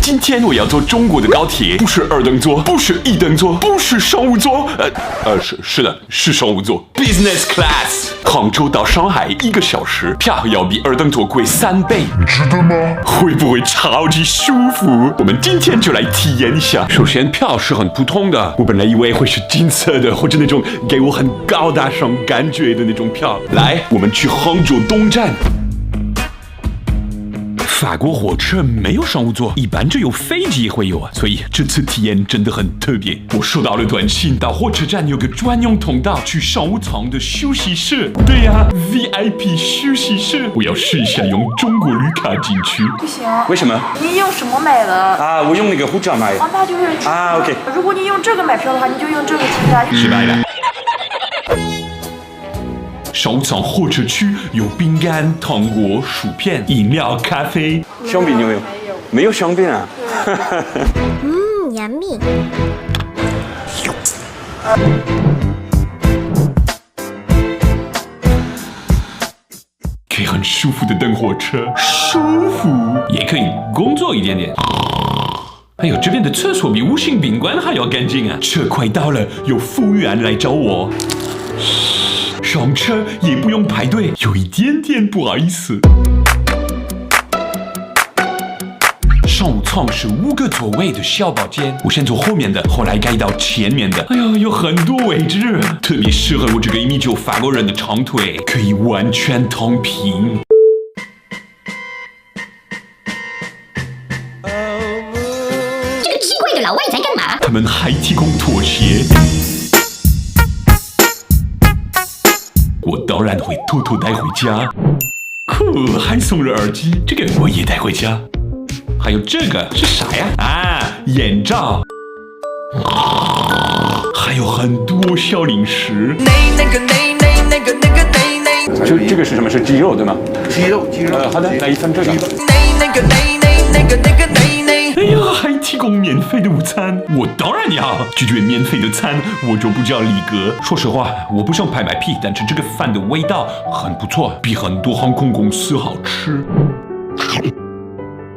今天我要坐中国的高铁，不是2等座，不是1等座，不是商务座，是的，是商务座 ，Business Class。杭州到上海1个小时，票要比2等座贵3倍，值得吗？会不会超级舒服？我们今天就来体验一下。首先，票是很普通的，我本来以为会是金色的，或者那种给我很高大上感觉的那种票。来，我们去杭州东站。法国火车没有商务座，一般只有飞机也会有啊，所以这次体验真的很特别。我收到了短信，到火车站有个专用通道去商务舱的休息室。对呀，VIP 休息室。我要试一下用中国旅卡进去。不行，为什么？你用什么买的？啊，我用那个护照买。哦，那就是啊 ，OK。如果你用这个买票的话，你就用这个提单。失败了。商务舱火车区有饼干、糖果、薯片、饮料、咖啡。香槟有没有？没有香槟啊。yummy。可以很舒服的等火车，舒服，也可以工作一点点。哎呦，这边的厕所比5星宾馆还要干净啊！车快到了，有服务员来找我。上车也不用排队，有一点点不好意思。商务舱是5个座位的小包间，我先坐后面的，后来改到前面的。哎呦，有很多位置，特别适合我这个1.9米法国人的长腿，可以完全躺平。这个奇怪的老外在干嘛？他们还提供拖鞋。我当然会偷偷带回家。酷，还送了耳机，这个我也带回家。还有这个是啥呀？啊，眼罩。还有很多小零食。这个是什么？是鸡肉对吗？鸡肉。好的，来一份这个。哎呀，还提供免费的午餐，我当然要。拒绝免费的餐，我就不叫礼格。说实话，我不想拍马屁，但是这个饭的味道很不错，比很多航空公司好吃。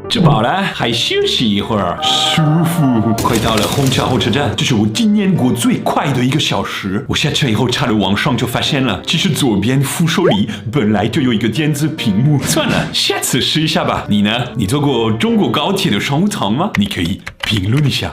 吃饱了，还休息一会儿，舒服。快到了虹桥火车站，这是我今年过最快的1个小时。我下车以后查了网上，就发现了，其实左边扶手里本来就有一个电子屏幕。算了，下次试一下吧。你呢？你坐过中国高铁的商务舱吗？你可以评论一下。